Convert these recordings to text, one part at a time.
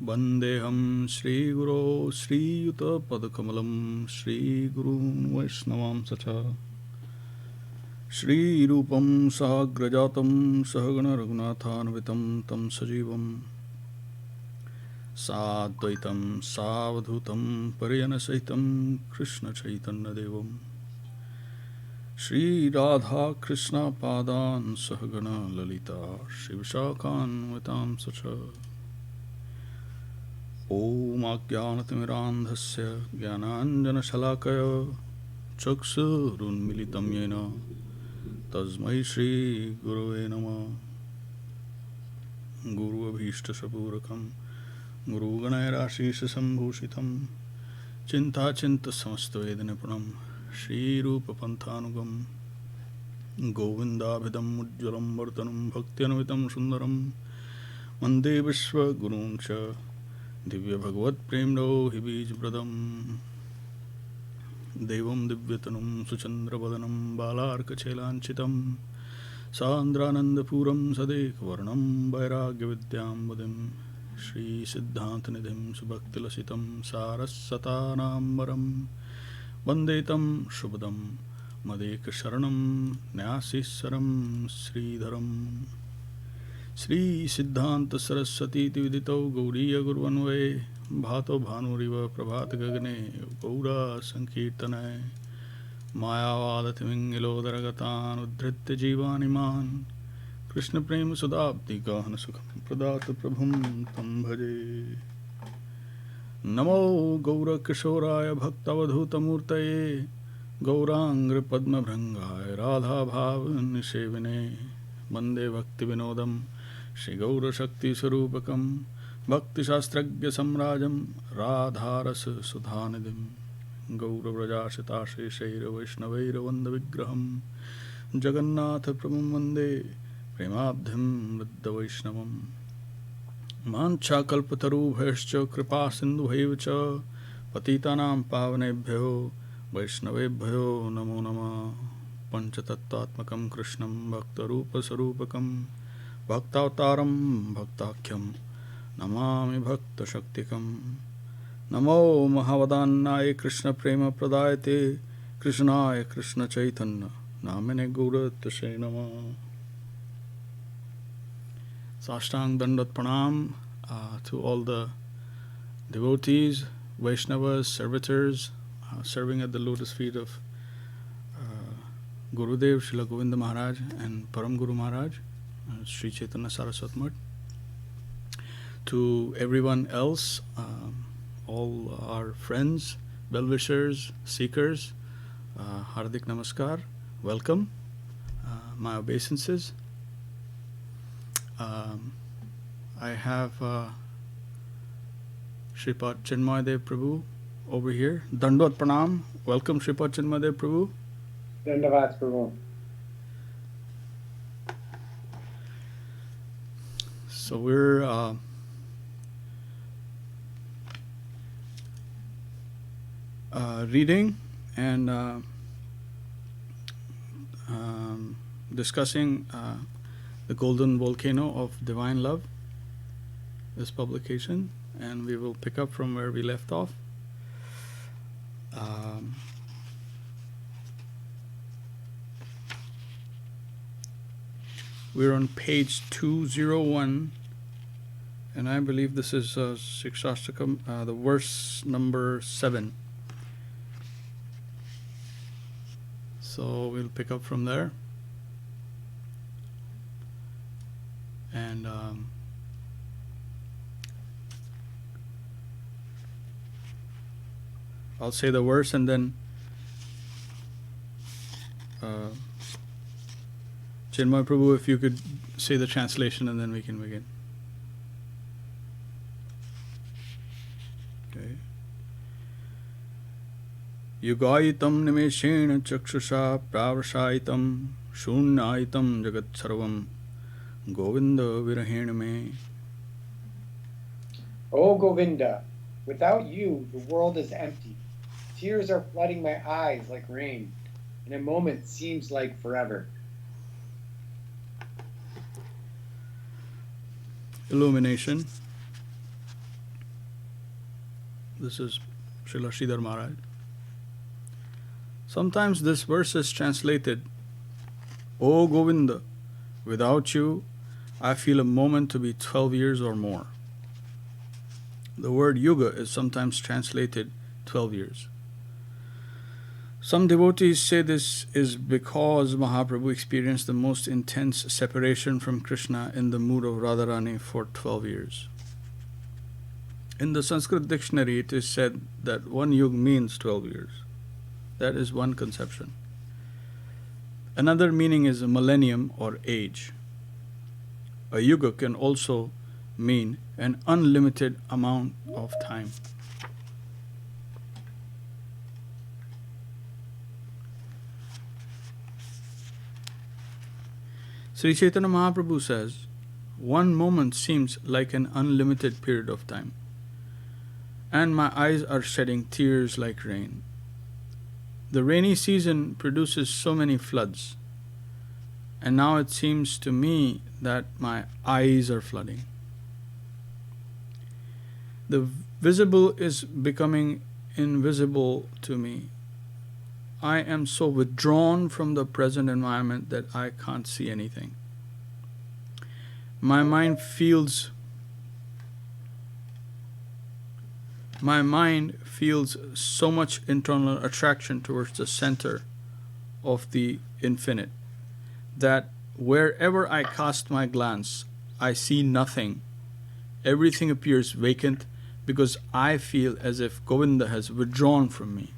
Vandeham Shri Guru Shri Yuta Padakamalam Shri Gurun Vaishnavam Sacha Shri Rupam Sahagrajatam Sahagana Raghunathanvitam Tam Sajivam Sadvaitam Savadhutam Pariyana Saitam Krishna Chaitanya Devam Shri Radha Krishna Padan Sahagana Lalita Shivshakan Vitam Sacha Om Ajnanatirandhasya Jnananjana Shalakaya Chakshurunmilitam Yena Tasmai Shri Gurave Namah Guru Abhishta Sapurakam Guru Ganayarashisa Sambhushitam Chinta Chinta Samasta Vedanipunam Shri Rupa Panthanugam Govinda Abhidam Ujjalam Vartanam Bhaktianavitam Sundaram Mande Vishwa Guruncha Divya Bhagavad Premno Hibij Pradam Devam Divyatanum Suchandra Vadanam Balarka Chelanchitam Sandrananda Puram Sadek Varnam Vairagya Vidyam Vadim Shri Siddhanta Nidhim Subhaktilasitam Sarassatanam Varam Vandetam Shubhadam Madeka Sharanam Nyasisaram Śrīdharam Shri Siddhanta Saraswati Vidito Gauriya Gurvanve Bhato Bhanuriva Prabhata Gagane Gaura Sankirtanai Mayavadatimingilo Daragatan Udhritta Jivaniman Krishna Prema Sudabdi Gahana Sukham Pradata Prabhum Tam Bhaje Namo Gaura Kishoraya Bhaktavadhuta Murtaye Gaurangra Padma Bhrangaya Radha Bhav Nishevine Bande Bhakti Vinodam Shri Gaura Shakti Sarupakam Bhakti Shastragya Samrajam Radharas Sudhanidim Gaura Vrajashita Shri Shaira Vaishnaveira Vanda Vigraham Jagannatha Prabhum Vande Premabdhim Vriddha Vaishnavam Mancha Kalpataru Bhaischa Kripa Sindhu Bhaivacha Patitanam Pavanebhyo Vaishnavebhyo Namo Nama Panchatattvatmakam Krishnam Bhaktarupa Sarupakam Bhaktavtaram Bhaktakyam Namami Bhakta Shaktikam Namo Mahavadannaya Krishna Prema Pradayate Krishnaya Krishna Chaitanya Namane Gauratashe Namah Sashtang Dandat Pranam to all the devotees, Vaishnavas, servitors serving at the lotus feet of Gurudev, Srila Govinda Maharaj and Param Guru Maharaj, Śrī Chaitanya Saraswat Mutt. To everyone else, all our friends, well-wishers, seekers, Hardik Namaskar, welcome, my obeisances. I have Shripad Chinmayadev Prabhu over here. Dandvat Pranam, welcome Shripad Chinmayadev Prabhu. Dandavat Prabhu. So we're reading and discussing the Golden Volcano of Divine Love, this publication, and we will pick up from where we left off. We're on page 201, and I believe this is Śikṣāṣṭakam, the verse number 7. So we'll pick up from there. And I'll say the verse and then Chinmay Prabhu, if you could say the translation and then we can begin. Okay. Yugayitam nimeshena chakshusha pravrashaitam shunyaitam jagat sarvam Govinda virahena me. O Govinda, without you, the world is empty. Tears are flooding my eyes like rain, and a moment seems like forever. Illumination. This is Srila Śrīdhar Maharaj. Sometimes this verse is translated, O Govinda, without you, I feel a moment to be 12 years or more. The word yuga is sometimes translated 12 years. Some devotees say this is because Mahaprabhu experienced the most intense separation from Krishna in the mood of Radharani for 12 years. In the Sanskrit dictionary, it is said that one yug means 12 years. That is one conception. Another meaning is a millennium or age. A yuga can also mean an unlimited amount of time. Śrī Chaitanya Mahāprabhu says, one moment seems like an unlimited period of time, and my eyes are shedding tears like rain. The rainy season produces so many floods, and now it seems to me that my eyes are flooding. The visible is becoming invisible to me. I am so withdrawn from the present environment that I can't see anything. My mind feels so much internal attraction towards the center of the infinite that wherever I cast my glance, I see nothing. Everything appears vacant because I feel as if Govinda has withdrawn from me.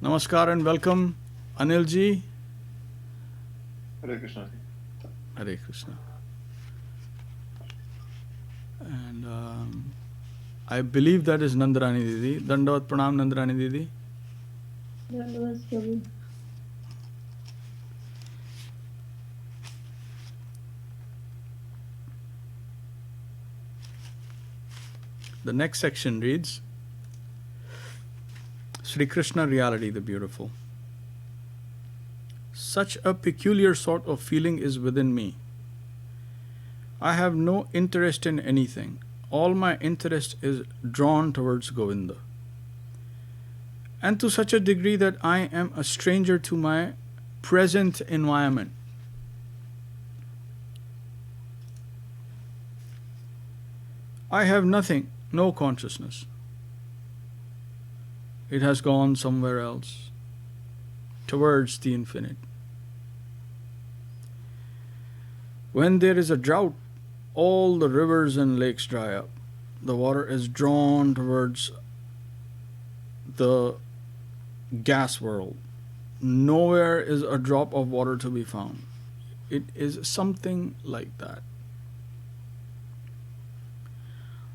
Namaskar and welcome, Anilji. Hare Krishna. Hare Krishna. And I believe that is Nandarani Didi. Dandavat Pranam Nandarani Didi. Dandavat Prabhu. The next section reads, Sri Krishna Reality the Beautiful. Such a peculiar sort of feeling is within me. I have no interest in anything. All my interest is drawn towards Govinda. And to such a degree that I am a stranger to my present environment. I have nothing, no consciousness. It has gone somewhere else, towards the infinite. When there is a drought, all the rivers and lakes dry up. The water is drawn towards the gas world. Nowhere is a drop of water to be found. It is something like that.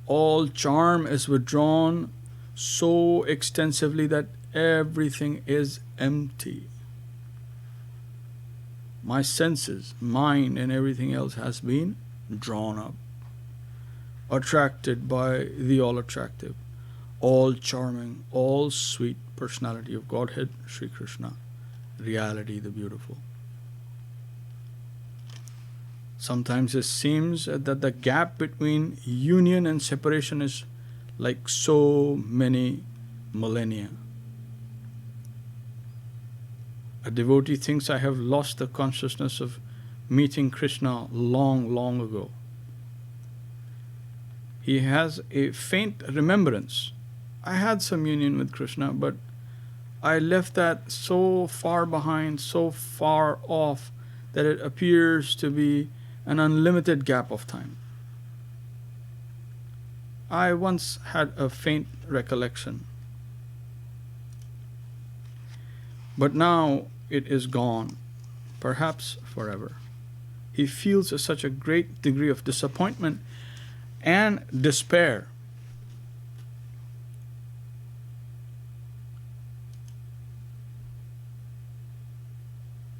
All charm is withdrawn so extensively that everything is empty. My senses, mind, and everything else has been drawn up, attracted by the all-attractive, all-charming, all-sweet personality of Godhead, Sri Krishna, Reality the Beautiful. Sometimes it seems that the gap between union and separation is like so many millennia. A devotee thinks I have lost the consciousness of meeting Krishna long, long ago. He has a faint remembrance. I had some union with Krishna, but I left that so far behind, so far off, that it appears to be an unlimited gap of time. I once had a faint recollection, but now it is gone, perhaps forever. He feels such a great degree of disappointment and despair.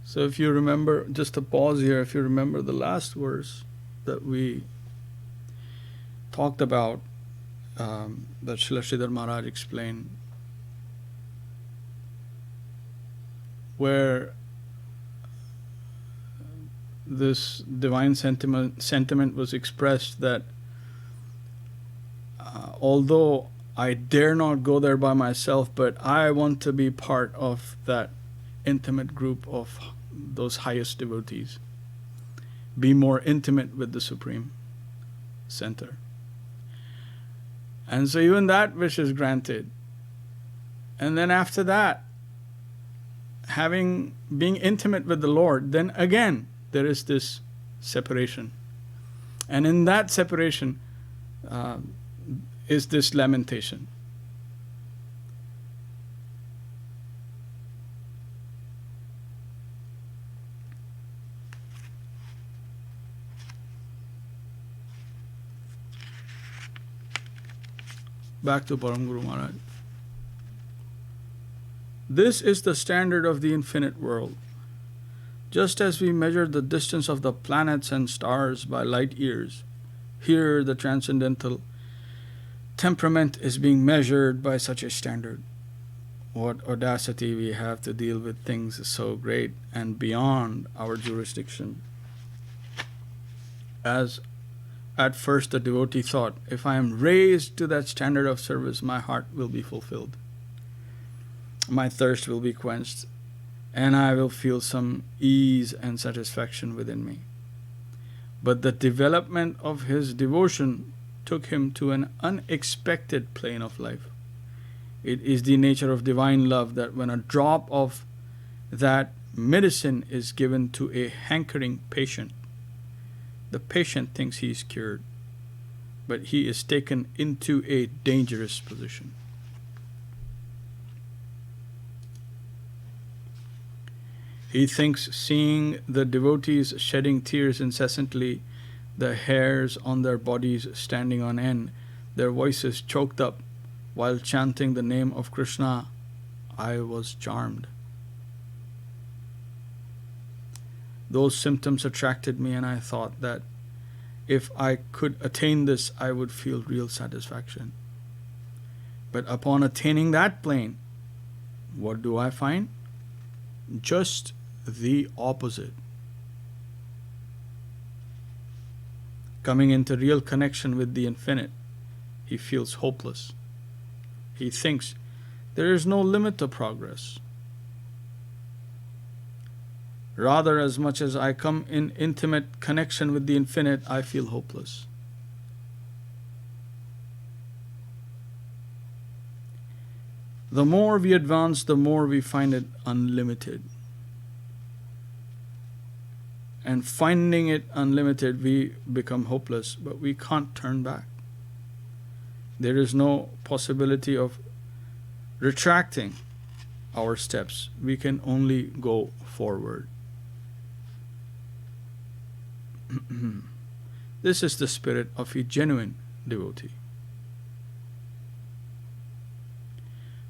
So if you remember, just a pause here, if you remember the last verse that we talked about, that Śrīla Śrīdhar Maharaj explained, where this divine sentiment was expressed that although I dare not go there by myself, but I want to be part of that intimate group of those highest devotees. Be more intimate with the Supreme Center. And so even that wish is granted. And then after that, being intimate with the Lord, then again there is this separation. And in that separation is this lamentation. Back to Param Guru Maharaj. This is the standard of the infinite world. Just as we measure the distance of the planets and stars by light years, here the transcendental temperament is being measured by such a standard. What audacity we have to deal with things so great and beyond our jurisdiction. As at first the devotee thought, if I am raised to that standard of service, my heart will be fulfilled. My thirst will be quenched, and I will feel some ease and satisfaction within me. But the development of his devotion took him to an unexpected plane of life. It is the nature of divine love that when a drop of that medicine is given to a hankering patient, the patient thinks he is cured, but he is taken into a dangerous position. He thinks seeing the devotees shedding tears incessantly, the hairs on their bodies standing on end, their voices choked up while chanting the name of Krishna, I was charmed. Those symptoms attracted me, and I thought that if I could attain this, I would feel real satisfaction. But upon attaining that plane, what do I find? Just the opposite. Coming into real connection with the infinite, he feels hopeless. He thinks there is no limit to progress. Rather, as much as I come in intimate connection with the infinite, I feel hopeless. The more we advance, the more we find it unlimited. And finding it unlimited, we become hopeless, but we can't turn back. There is no possibility of retracting our steps. We can only go forward. This is the spirit of a genuine devotee.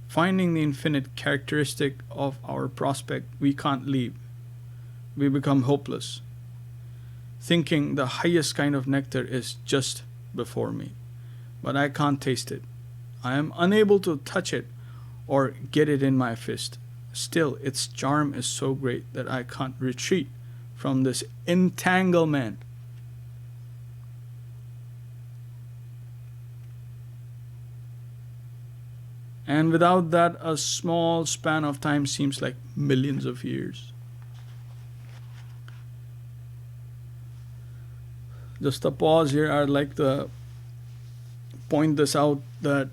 Finding the infinite characteristic of our prospect, we can't leave. We become hopeless, thinking the highest kind of nectar is just before me, but I can't taste it. I am unable to touch it or get it in my fist. Still, its charm is so great that I can't retreat from this entanglement. And without that, a small span of time seems like millions of years. Just a pause here. I'd like to point this out, that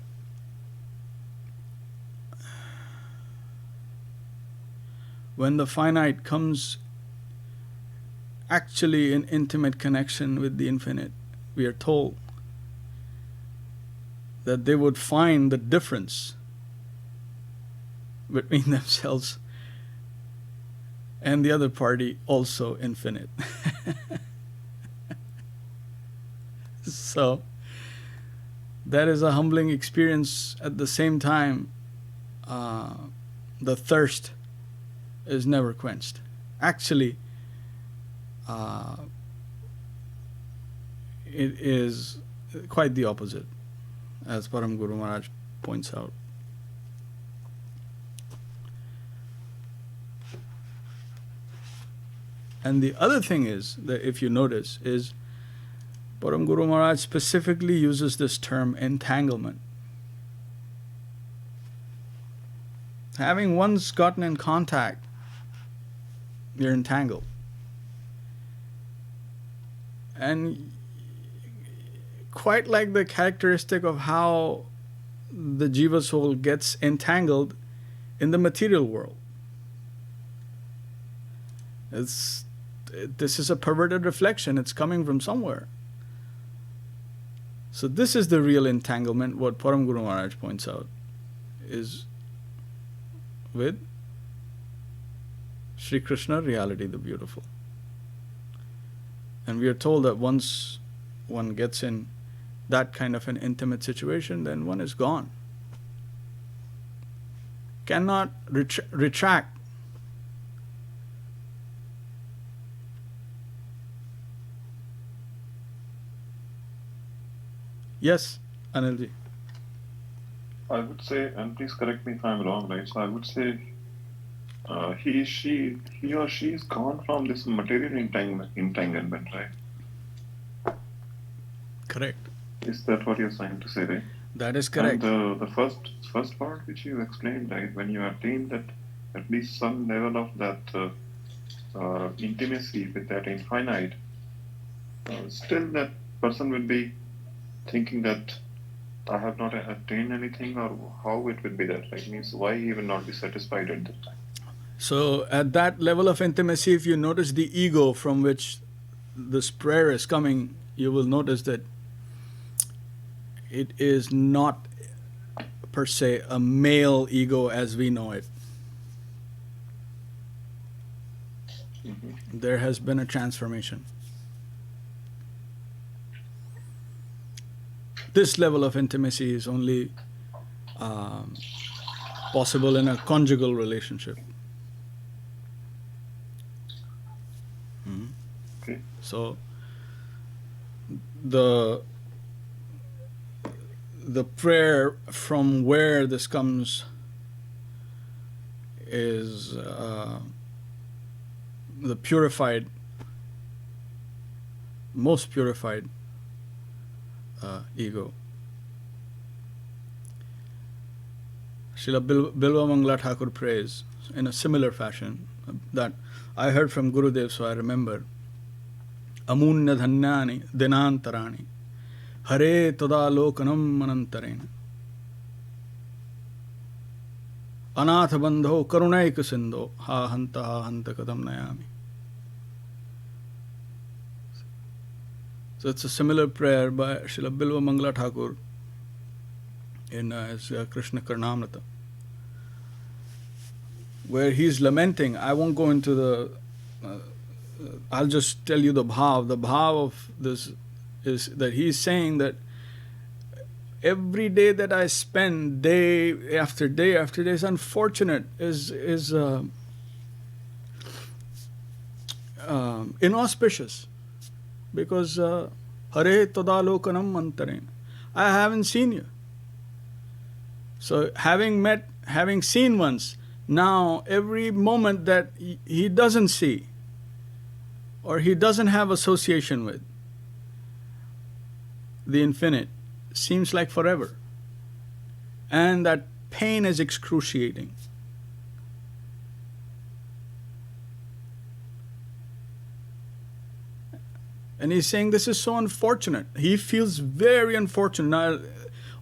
when the finite comes actually in intimate connection with the infinite, we are told that they would find the difference between themselves and the other party also infinite. So that is a humbling experience. At the same time, the thirst is never quenched. Actually, it is quite the opposite, as Param Guru Maharaj points out. And the other thing is, that if you notice, is Param Guru Maharaj specifically uses this term entanglement. Having once gotten in contact, you're entangled. And quite like the characteristic of how the jiva soul gets entangled in the material world. This is a perverted reflection. It's coming from somewhere. So this is the real entanglement, what Param Guru Maharaj points out, is with Sri Krishna, reality, the beautiful. And we are told that once one gets in that kind of an intimate situation, then one is gone. Cannot retract. Yes, Anilji. I would say, and please correct me if I'm wrong, right? So I would say he or she is gone from this material entanglement, right? Correct. Is that what you're trying to say, right? That is correct. And the first part which you explained, right, when you attain that at least some level of that intimacy with that infinite, still that person will be thinking that I have not attained anything, or how it will be that, like, means why he will not be satisfied at that time. So at that level of intimacy, if you notice the ego from which this prayer is coming, you will notice that it is not per se a male ego as we know it. Mm-hmm. There has been a transformation. This level of intimacy is only possible in a conjugal relationship. Okay. So the prayer from where this comes is the purified, most purified ego. Srila Bilva Mangala Thakur prays in a similar fashion that I heard from Gurudev, so I remember. Amunya dhanyani dinantarani hare tada lokanam manantarena anatha bandho karunaika sindho ha hanta kadam nayami. So it's a similar prayer by Srila Bilva Mangala Thakur in his Krishna Karnamrita, where he's lamenting. I won't go into the I'll just tell you the bhav. The bhav of this is that he's saying that every day that I spend, day after day after day, is unfortunate, is inauspicious, because Hare Tadalokanam Mantaren, I haven't seen you. So having seen once, now every moment that he doesn't see, or he doesn't have association with the infinite, seems like forever. And that pain is excruciating. And he's saying this is so unfortunate. He feels very unfortunate. Now,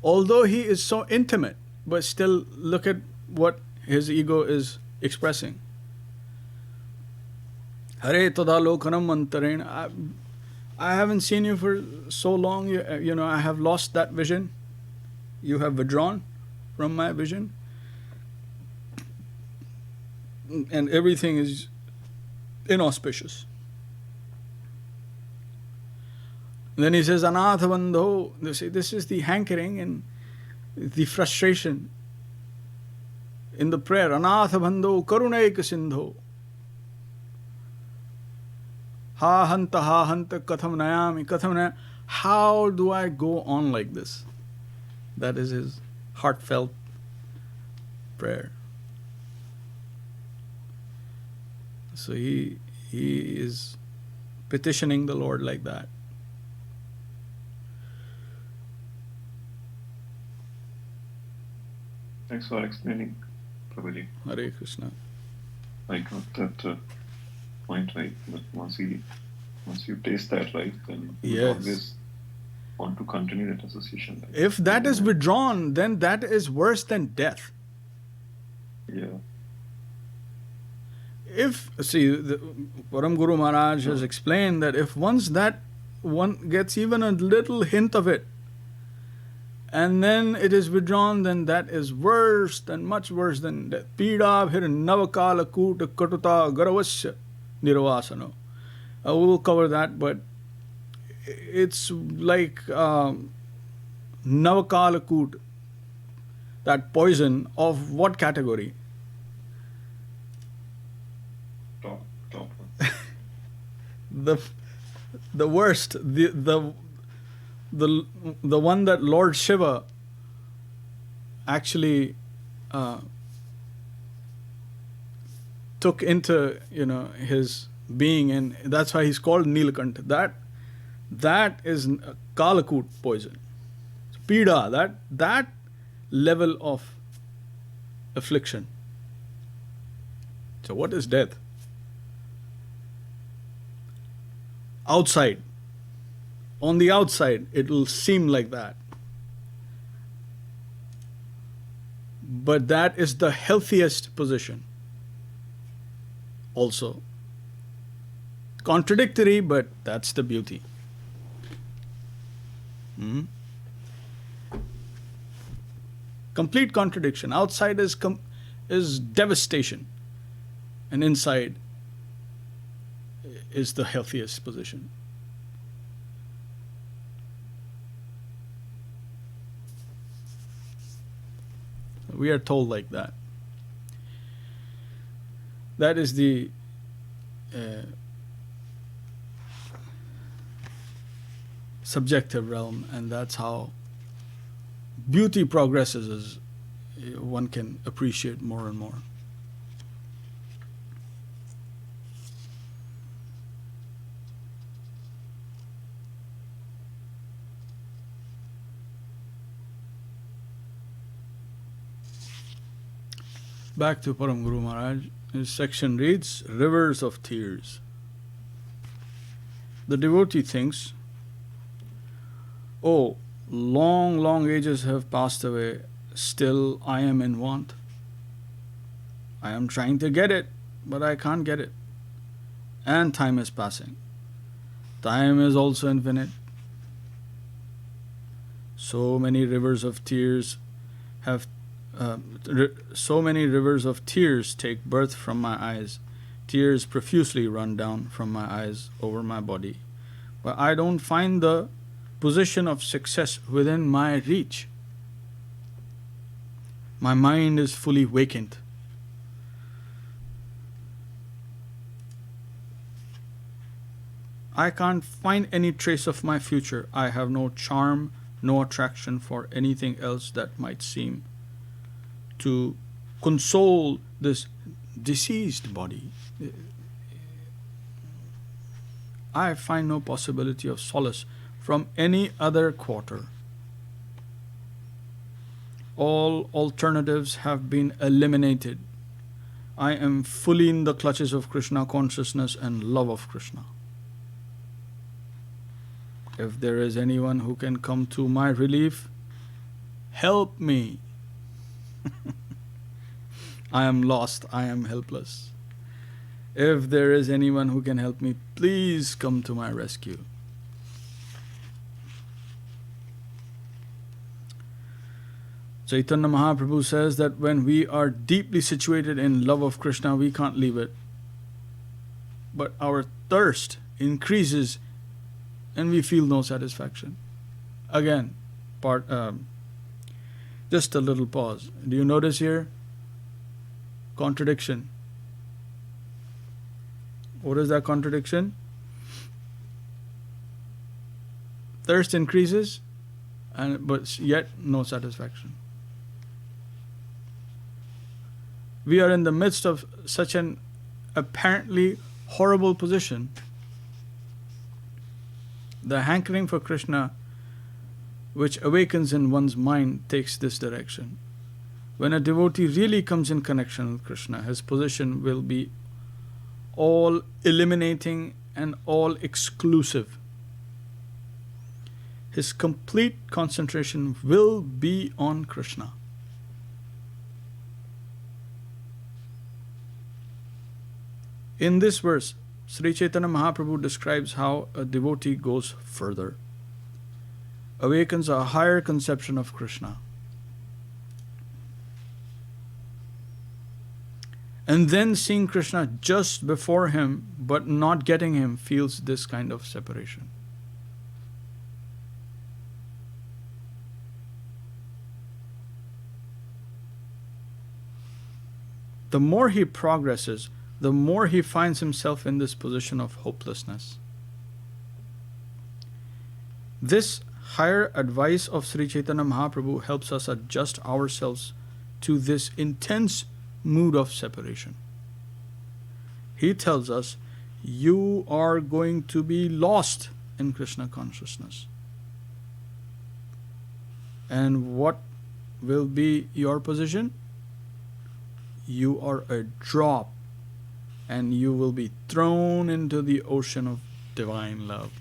although he is so intimate, but still look at what his ego is expressing. Hare tada lokanam mantarena. I haven't seen you for so long. You know, I have lost that vision. You have withdrawn from my vision. And everything is inauspicious. Then he says, Anatha bandho. They say this is the hankering and the frustration in the prayer. Anatha bandho karunaika sindho. Ha hanta katham nayami katham nayami. How do I go on like this? That is his heartfelt prayer. So he is petitioning the Lord like that. Thanks for explaining, Prabhuji. Hare Krishna. I got that point right. But once you taste that, right, then you Yes. always want to continue that association. Right? If that is withdrawn, then that is worse than death. Yeah. The Param Guru Maharaj has explained that if once that one gets even a little hint of it, and then it is withdrawn, then that is much worse than death. Pīdā bhir navakala kūta katuta garavasya nirvāsano. We will cover that, but it's like navakala kūta, that poison of what category? Top. The worst, the one that Lord Shiva actually took into his being, and that's why he's called Nilakanta. That is Kalakut poison. Pīdā, that level of affliction. So what is death? Outside. On the outside, it will seem like that. But that is the healthiest position. Also. Contradictory, but that's the beauty. Complete contradiction. Outside is devastation, and inside is the healthiest position. We are told like that. That is the subjective realm, and that's how beauty progresses as one can appreciate more and more. Back to Param Guru Maharaj. His section reads, Rivers of Tears. The devotee thinks, oh, long ages have passed away, still I am in want. I am trying to get it, but I can't get it. And time is passing. Time is also infinite. So many rivers of tears take birth from my eyes. Tears profusely run down from my eyes over my body. But I don't find the position of success within my reach. My mind is fully vacant. I can't find any trace of my future. I have no charm, no attraction for anything else that might seem to console this deceased body. I find no possibility of solace from any other quarter. All alternatives have been eliminated. I am fully in the clutches of Krishna consciousness and love of Krishna. If there is anyone who can come to my relief, help me. I am lost, I am helpless. If there is anyone who can help me, please come to my rescue. Chaitanya Mahāprabhu says that when we are deeply situated in love of Krishna, we can't leave it. But our thirst increases and we feel no satisfaction. Again, just a little pause. Do you notice here? Contradiction. What is that contradiction? Thirst increases, but yet no satisfaction. We are in the midst of such an apparently horrible position. The hankering for Krishna, which awakens in one's mind, takes this direction. when a devotee really comes in connection with Krishna, his position will be all eliminating and all exclusive. His complete concentration will be on Krishna. In this verse, Śrī Chaitanya Mahāprabhu describes how a devotee goes further, awakens a higher conception of Krishna, and then seeing Krishna just before him but not getting him feels this kind of separation. The more he progresses, the more he finds himself in this position of hopelessness. This higher advice of Śrī Chaitanya Mahāprabhu helps us adjust ourselves to this intense mood of separation. He tells us, you are going to be lost in Krishna consciousness. And what will be your position? You are a drop, and you will be thrown into the ocean of divine love.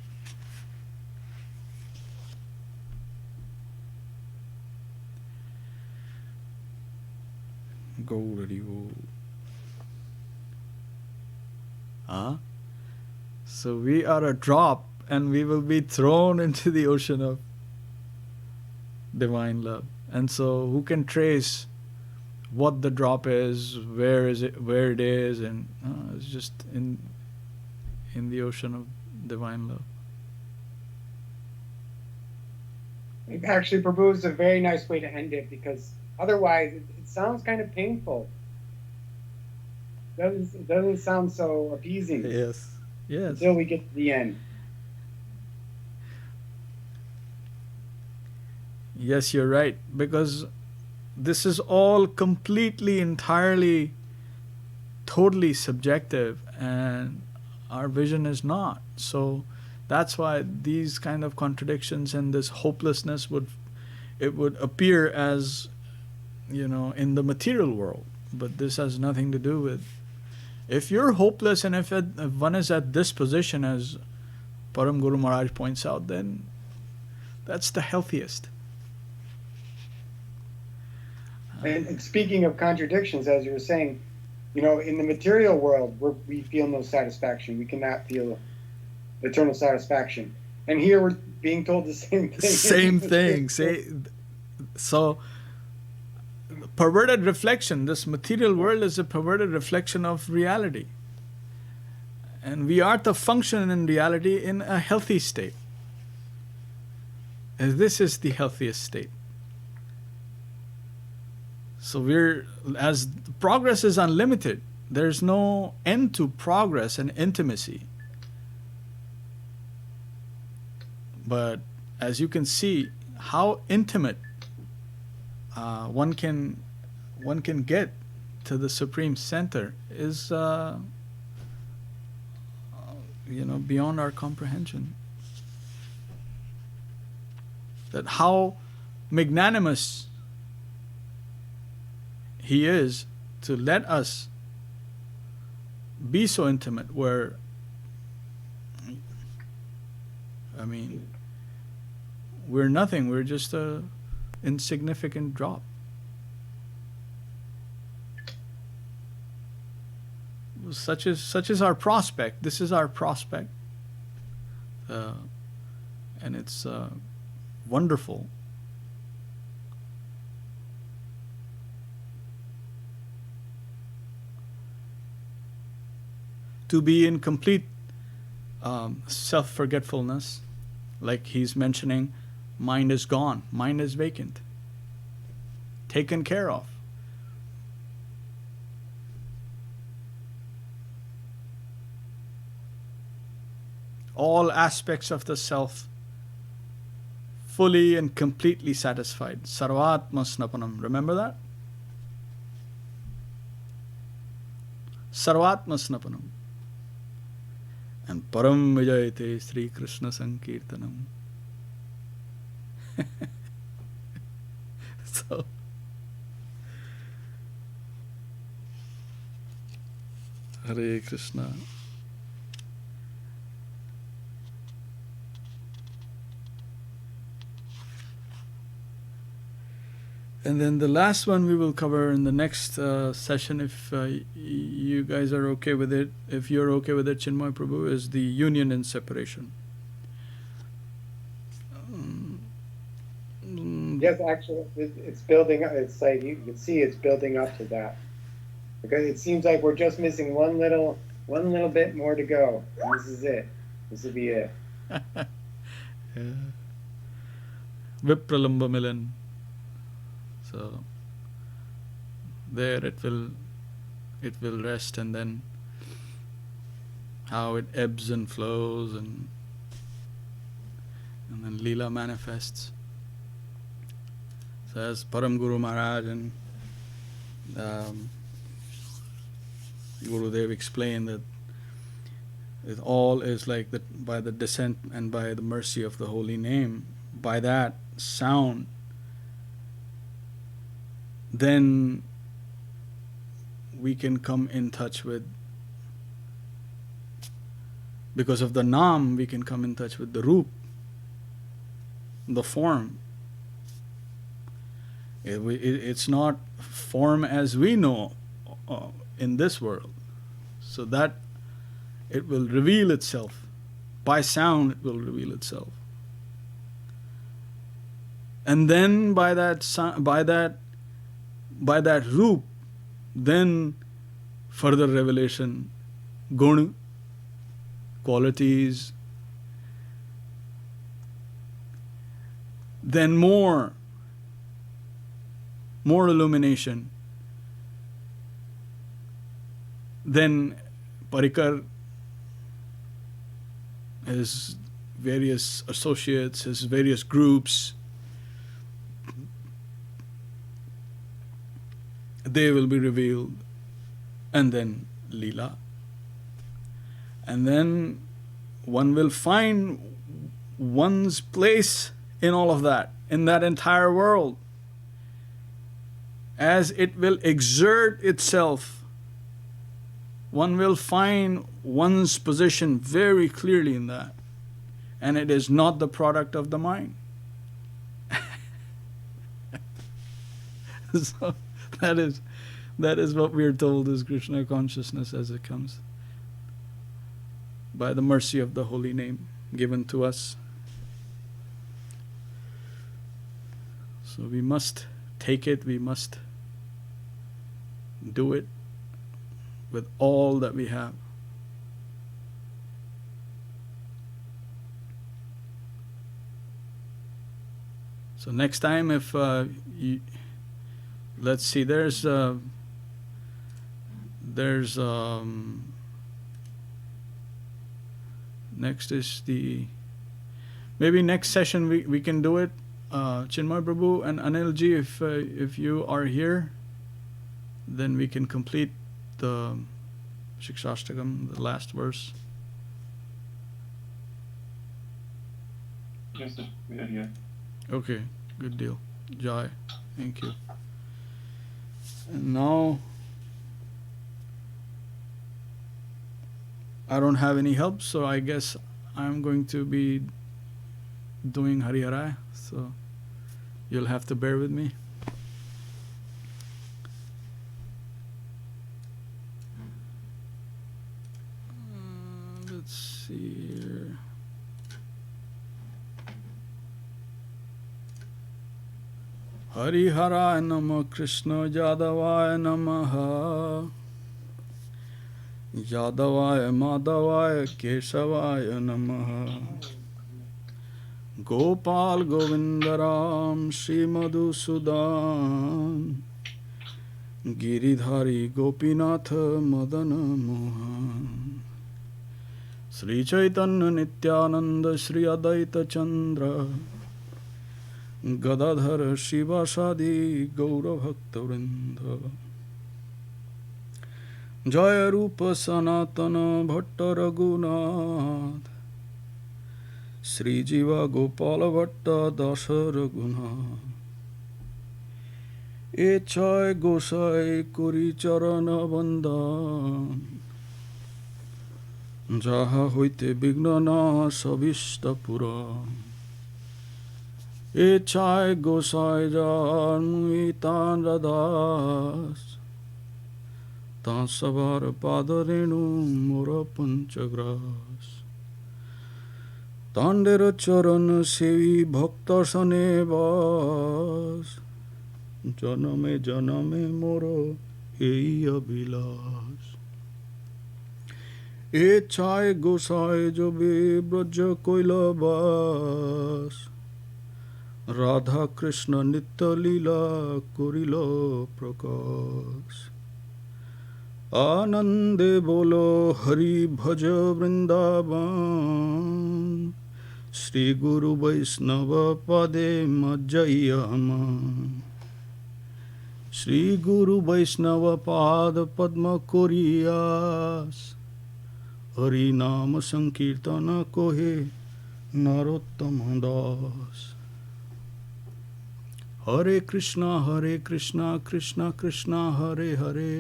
So we are a drop, and we will be thrown into the ocean of divine love. And so who can trace what the drop is, where it is, and it's just in the ocean of divine love. Actually, Prabhu is a very nice way to end it, because otherwise it sounds kind of painful. It doesn't sound so appeasing. Yes. Until we get to the end. Yes, you're right, because this is all completely, entirely, totally subjective, and our vision is not. So that's why these kind of contradictions and this hopelessness would appear as, in the material world. But this has nothing to do with. If you're hopeless, and if one is at this position, as Param Guru Maharaj points out, then that's the healthiest. And speaking of contradictions, as you were saying, in the material world, we feel no satisfaction. We cannot feel eternal satisfaction. And here we're being told the same thing. Same thing. So, perverted reflection. This material world is a perverted reflection of reality. And we are to function in reality in a healthy state. And this is the healthiest state. So as progress is unlimited, there's no end to progress and intimacy. But as you can see, how intimate one can get to the Supreme Center is beyond our comprehension. That how magnanimous He is to let us be so intimate, where, we're nothing, we're just a insignificant drop. Such is our prospect. This is our prospect. And it's wonderful. To be in complete self-forgetfulness, like he's mentioning, mind is gone, mind is vacant, taken care of. All aspects of the self fully and completely satisfied. Sarvatma snapanam. Remember that? Sarvatma snapanam. And param vijayate Sri Krishna Sankirtanam. Hare Krishna. And then the last one we will cover in the next session, if you guys are okay with it, if you're okay with it, Chinmay Prabhu, is the union and separation. Yes, actually, it's building up. It's like you can see it's building up to that, because it seems like we're just missing one little bit more to go. And this is it. This will be it. Vipralamba Milan. So there it will rest, and then how it ebbs and flows, and then Leela manifests. So as Param Guru Maharaj and Gurudev explained that it all is like that by the descent and by the mercy of the holy name, by that sound, then we can come in touch with, because of the Naam, we can come in touch with the Roop, the form. It's not form as we know in this world. So that it will reveal itself. By sound, it will reveal itself. And then by that Roop, then further revelation, gun, qualities, then more illumination, then Parikar, his various associates, his various groups, they will be revealed, and then Leela. And then one will find one's place in all of that, in that entire world. As it will exert itself, one will find one's position very clearly in that. And it is not the product of the mind. So that is what we are told is Krishna consciousness as it comes, by the mercy of the holy name given to us. So we must take it, we must do it with all that we have. So next time, if let's see, there's next is the, maybe next session we can do it, Chinmay Prabhu and Anilji, if you are here, then we can complete the Śikṣāṣṭakam, the last verse. Yes, sir. We are here. Okay, good deal. Jai, thank you. And now, I don't have any help, so I guess I'm going to be doing Harihara, so you'll have to bear with me. Let's see here. Hariharaya Namah Krishna Jadavaya Namaha Jadavaya Madhavaya Keshavaya Namaha Gopal Govindaram Shri Madhusudan Giridhari Gopinath Madana Mohan Śrī Chaitanya Nityananda Śrī Adaita Chandra Gadadhara Shivasadi Gaura Bhakta Vrinda Jaya Rupa Sanatana Bhatta Raghunath Sri Jiva Gopala Bhatta Dasa Raghunath Echai Gosai Kuri Charana Bandhan যাহা হইতে বিঘ্ন না সবিষ্টপুরা এ চায় গোসাই জন্মুই তান দাস তা সবার পাদরেণু মোর পঞ্চগ্রাস তাণ্ডের চরণ সেবী ভক্ত সনে বাস জনমে জনমে মোর এই অভিলাষ এ চায় গোসাই যবে ব্রজ কৈলবাস রাধা কৃষ্ণ নিত্য লীলা করিল প্রকাশ আনন্দে বলো হরি ভজ বৃন্দাবন শ্রী গুরু বৈষ্ণব পদে মজ্জয়মান শ্রী গুরু বৈষ্ণব পাদ পদ্ম করিয়াস হরি নাম সংকীর্তন কোহে নরোত্তম দাস হরে কৃষ্ণ কৃষ্ণ কৃষ্ণ হরে হরে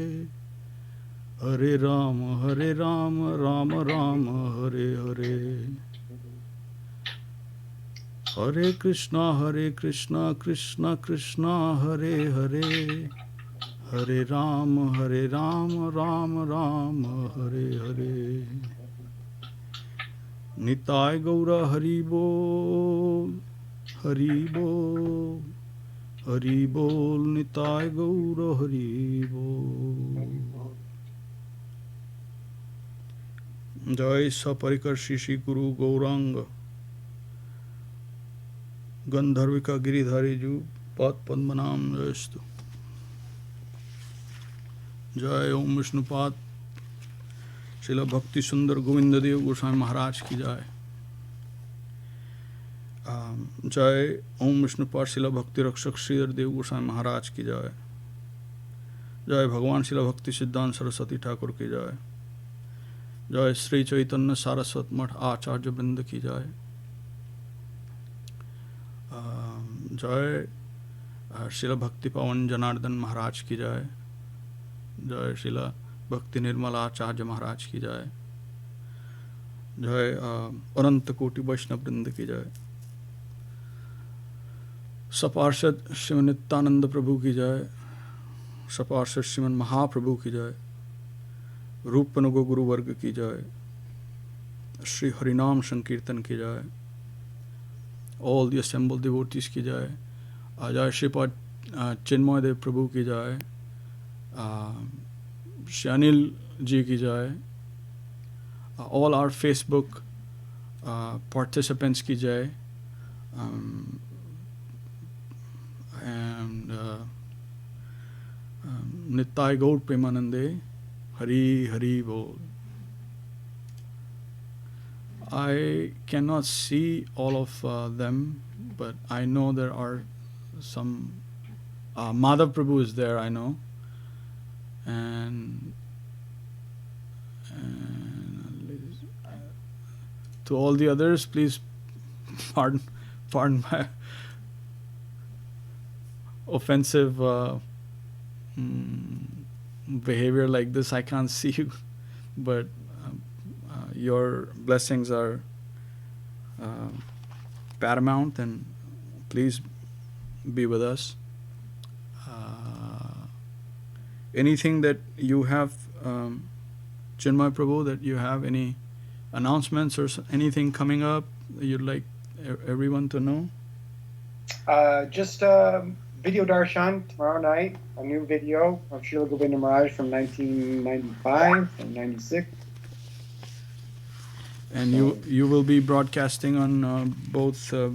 হরে রাম রাম রাম হরে হরে হরে কৃষ্ণ কৃষ্ণ কৃষ্ণ হরে হরে হরে রাম রাম রাম হরে হরে নিতাই গৌর হরি বল হরি বল হরি বল নিতাই গৌর হরি বল জয় সপরিকর শ্রী শ্রী গুরু গৌরাঙ্গ गंधर्विका गिरिधारी जू पाद पद्मनाम जयस्तु जय ओम विष्णुपाद श्रील भक्ति सुंदर गोविंद देव गोस्वामी महाराज की जय जय ओम विष्णुपाद श्रील भक्ति रक्षक श्रीधर देव गोस्वामी महाराज की जय जय भगवान श्रील भक्ति सिद्धांत सरस्वती ठाकुर की जय जय श्री चैतन्य सारस्वत मठ आचार्य वृंद की जय जय श्रील भक्ति पवन जनार्दन महाराज की जय जय श्रील भक्ति निर्मला आचार्य महाराज की जय जय अनंत कोटि वैष्णव वृंद की जय सपार्षद श्रीमन नित्यानंद प्रभु की जय सपार्षद श्रीमन महाप्रभु की जय रूपनुगो गुरु वर्ग की जय श्री हरिनाम संकीर्तन की जय all the assembled devotees की जय जय श्रीपाद चिन्मय देव प्रभु की जय श्री अनिल जी की जय all our Facebook participants की जय and नित्याय गौर प्रेमानंदे हरि हरि बोल I cannot see all of them, but I know there are some. Madhav Prabhu is there, I know, and to all the others, please pardon my offensive behavior like this. I can't see you, but your blessings are paramount, and please be with us. Anything that you have, Chinmay Prabhu, that you have any announcements or anything coming up that you'd like everyone to know? Just video darshan tomorrow night, a new video of Srila Govinda Maharaj from 1995 and 96. And you will be broadcasting on both, the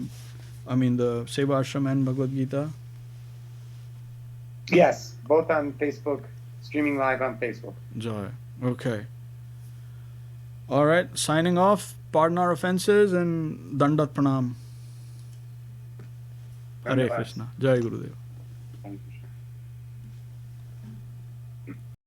Seva Ashram and Bhagavad Gita? Yes, both on Facebook, streaming live on Facebook. Joy. Okay. All right, signing off. Pardon our offenses and Dandat Pranam. Hare Krishna. Jai Gurudev.